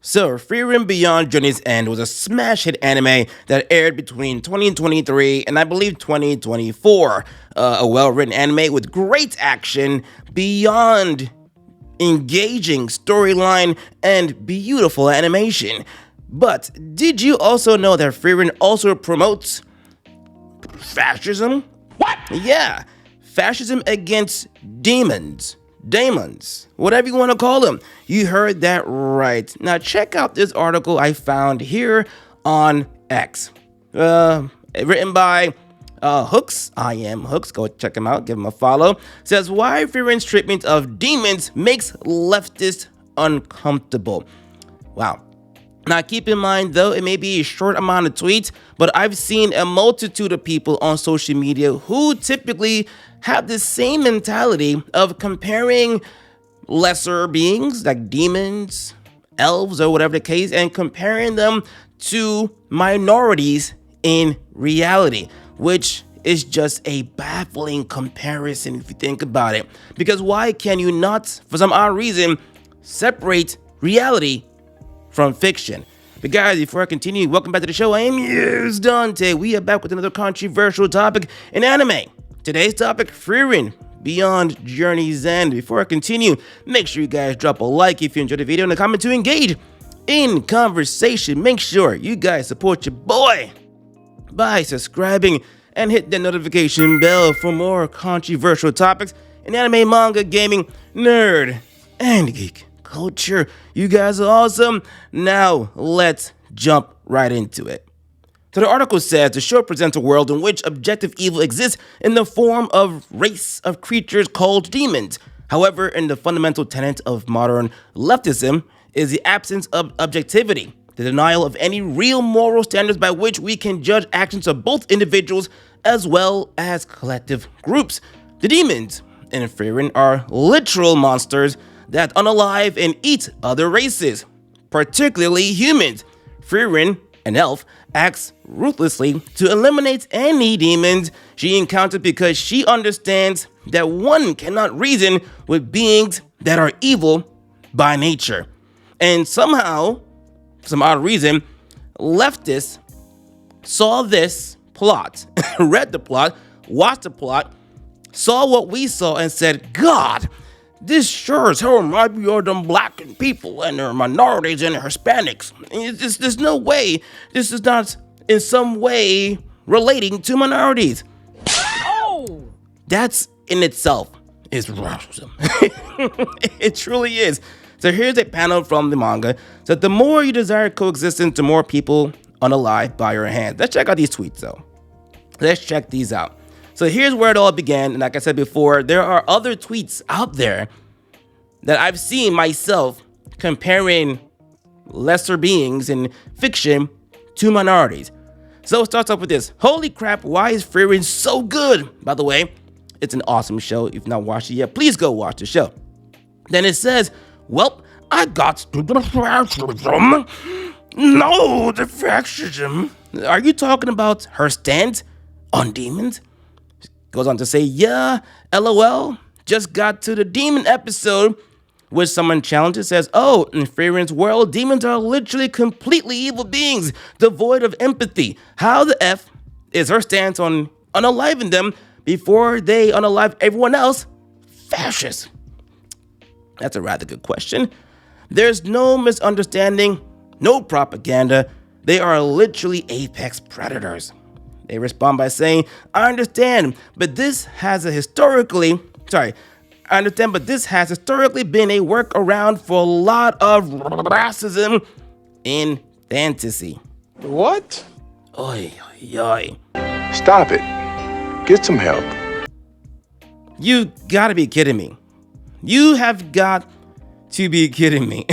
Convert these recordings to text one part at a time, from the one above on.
So, Frieren Beyond Journey's End was a smash hit anime that aired between 2023 and I believe 2024. A well-written anime with great action, beyond engaging storyline, and beautiful animation. But did you also know that Frieren also promotes fascism? What? Yeah, fascism against demons, whatever you want to call them. You heard that right. Now check out this article I found here on X, written by Hooks. I am Hooks. Go check him out. Give him a follow. Says why Frieren's treatment of demons makes leftists uncomfortable. Wow. Now keep in mind though, it may be a short amount of tweets, but I've seen a multitude of people on social media who typically have the same mentality of comparing lesser beings like demons, elves, or whatever the case, and comparing them to minorities in reality, which is just a baffling comparison if you think about it. Because why can you not, for some odd reason, separate reality from fiction? But guys, before I continue, welcome back to the show. I am yours, Dante. We are back with another controversial topic in anime. Today's topic, Frieren Beyond Journey's End. Before I continue, make sure you guys drop a like if you enjoyed the video and a comment to engage in conversation. Make sure you guys support your boy by subscribing and hit the notification bell for more controversial topics in anime, manga, gaming, nerd, and geek culture. You guys are awesome. Now let's jump right into it. So the article says the show presents a world in which objective evil exists in the form of race of creatures called demons. However, in the fundamental tenet of modern leftism is the absence of objectivity, the denial of any real moral standards by which we can judge actions of both individuals as well as collective groups. The demons in Frieren are literal monsters that unalive and eat other races, particularly humans. Frieren, an elf, acts ruthlessly to eliminate any demons she encounters because she understands that one cannot reason with beings that are evil by nature. And somehow, for some odd reason, leftists saw this plot, read the plot, watched the plot, saw what we saw and said, God, this sure as hell might be all them black people and their minorities and Hispanics. There's no way this is not in some way relating to minorities. Oh! That's in itself is racism. It truly is. So here's a panel from the manga. So the more you desire coexistence, the more people unalive by your hand. Let's check out these tweets though. Let's check these out. So here's where it all began, and like I said before, there are other tweets out there that I've seen myself comparing lesser beings in fiction to minorities. So it starts off with this. Holy crap, why is Frieren so good? By the way, it's an awesome show. If you've not watched it yet, please go watch the show. Then it says, well, I got to the fascism. No, the fascism. Are you talking about her stance on demons? Goes on to say, yeah, LOL, just got to the demon episode, which someone challenges, says, oh, in Frieren's world, demons are literally completely evil beings, devoid of empathy. How the F is her stance on unaliving them before they unalive everyone else? Fascist. That's a rather good question. There's no misunderstanding, no propaganda. They are literally apex predators. They respond by saying, I understand, but this has historically been a workaround for a lot of racism in fantasy. What? Oy, oy, oy. Stop it. Get some help. You gotta be kidding me. You have got to be kidding me.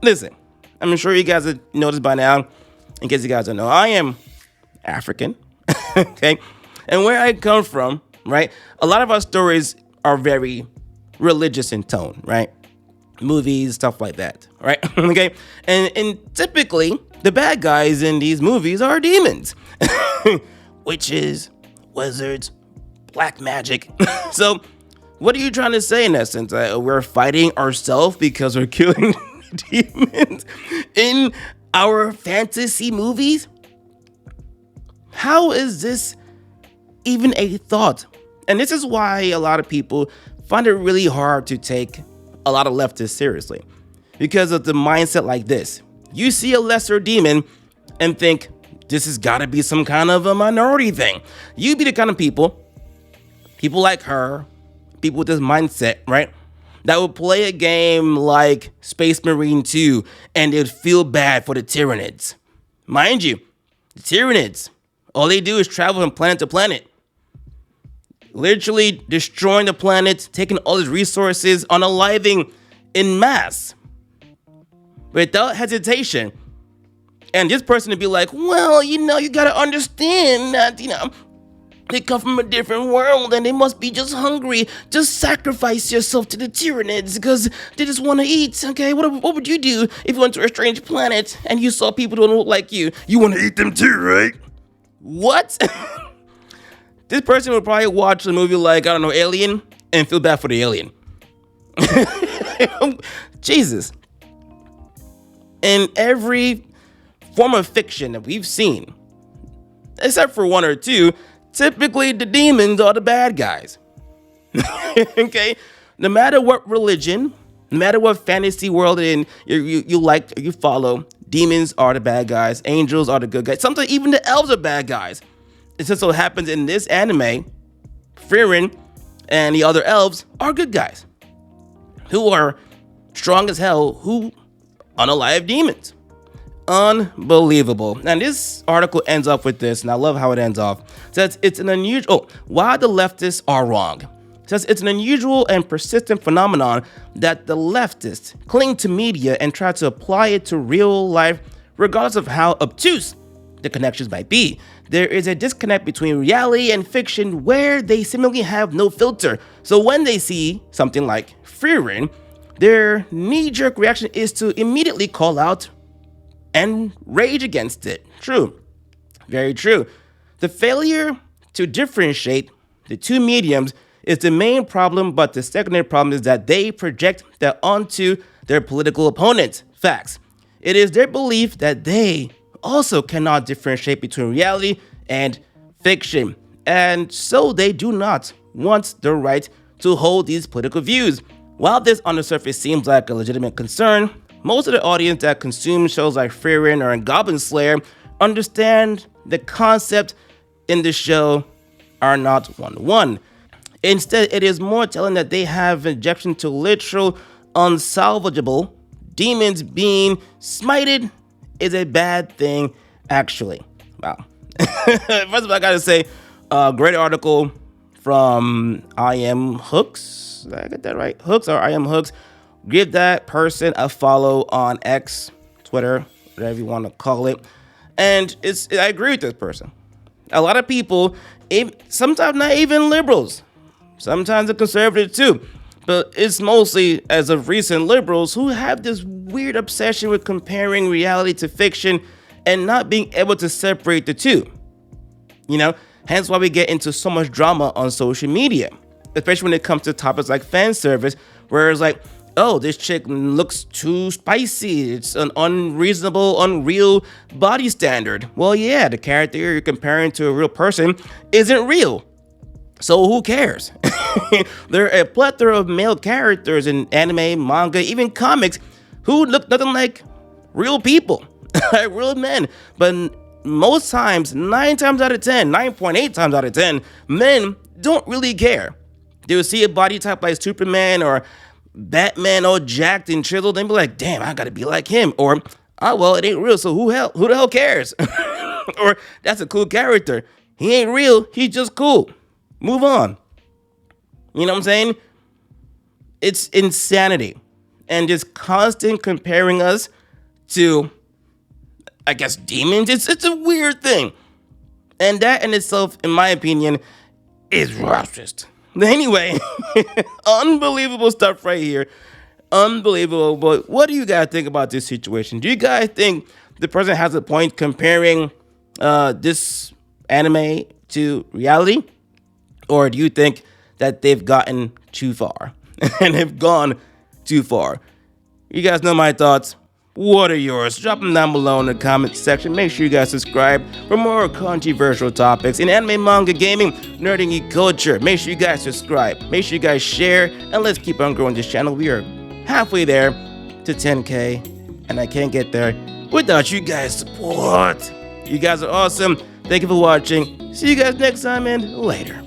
Listen, I'm sure you guys have noticed by now, in case you guys don't know, I am African, okay? And where I come from, right, a lot of our stories are very religious in tone, right? Movies, stuff like that, right? Okay? And typically, the bad guys in these movies are demons. Witches, wizards, black magic. So, what are you trying to say in essence? We're fighting ourselves because we're killing demons in our fantasy movies? How is this even a thought? And this is why a lot of people find it really hard to take a lot of leftists seriously, because of the mindset like this. You see a lesser demon and think this has got to be some kind of a minority thing. You be the kind of people like her, people with this mindset, right, that would play a game like Space Marine 2 and they'd feel bad for the Tyranids. Mind you, the Tyranids, all they do is travel from planet to planet, literally destroying the planet, taking all its resources, unaliving in mass without hesitation. And this person would be like, well, you gotta understand that, they come from a different world and they must be just hungry. Just sacrifice yourself to the Tyranids because they just want to eat. Okay, what would you do if you went to a strange planet and you saw people who don't look like you? You want to eat them too, right? What? This person would probably watch a movie like, I don't know, Alien, and feel bad for the alien. Jesus. In every form of fiction that we've seen, except for one or two, typically the demons are the bad guys. Okay? No matter what religion, no matter what fantasy world you like or you follow, demons are the bad guys, angels are the good guys. Sometimes even the elves are bad guys. It just so happens in this anime, Frieren and the other elves are good guys who are strong as hell, who unalive demons. Unbelievable. And this article ends up with this, and I love how it ends off. It says it's an unusual, why the leftists are wrong. It says it's an unusual and persistent phenomenon that the leftists cling to media and try to apply it to real life, regardless of how obtuse the connections might be. There is a disconnect between reality and fiction where they seemingly have no filter. So when they see something like Frieren, their knee-jerk reaction is to immediately call out and rage against it. True. Very true. The failure to differentiate the two mediums is the main problem, but the secondary problem is that they project that onto their political opponents. Facts. It is their belief that they also cannot differentiate between reality and fiction, and so they do not want the right to hold these political views. While this on the surface seems like a legitimate concern, most of the audience that consumes shows like Frieren or Goblin Slayer understand the concept in the show are not one-to-one. Instead, it is more telling that they have objection to literal, unsalvageable demons being smited is a bad thing, actually. Wow. First of all, I gotta say, great article from I Am Hooks. Did I get that right? Hooks or I Am Hooks. Give that person a follow on X, Twitter, whatever you want to call it. And I agree with this person. A lot of people, sometimes not even liberals, sometimes a conservative too, but it's mostly, as of recent, liberals who have this weird obsession with comparing reality to fiction and not being able to separate the two. Hence why we get into so much drama on social media, especially when it comes to topics like fan service, where it's like, oh, this chick looks too spicy. It's an unreasonable, unreal body standard. Well, yeah, the character you're comparing to a real person isn't real. So who cares? There are a plethora of male characters in anime, manga, even comics who look nothing like real people, like real men. But most times, 9 times out of 10, 9.8 times out of 10, men don't really care. They'll see a body type like Superman or Batman all jacked and chiseled and be like, damn, I gotta be like him. Or, oh, well, it ain't real, so who the hell cares? Or, that's a cool character. He ain't real, he's just cool. Move on. You know what I'm saying? It's insanity. And just constant comparing us to, I guess, demons. It's a weird thing. And that in itself, in my opinion, is racist. Anyway, unbelievable stuff right here. Unbelievable. But what do you guys think about this situation? Do you guys think the person has a point comparing this anime to reality? Or do you think that they've gotten too far and have gone too far? You guys know my thoughts. What are yours? Drop them down below in the comment section. Make sure you guys subscribe for more controversial topics in anime, manga, gaming, nerding, geek culture. Make sure you guys subscribe. Make sure you guys share. And let's keep on growing this channel. We are halfway there to 10K. And I can't get there without you guys' support. You guys are awesome. Thank you for watching. See you guys next time and later.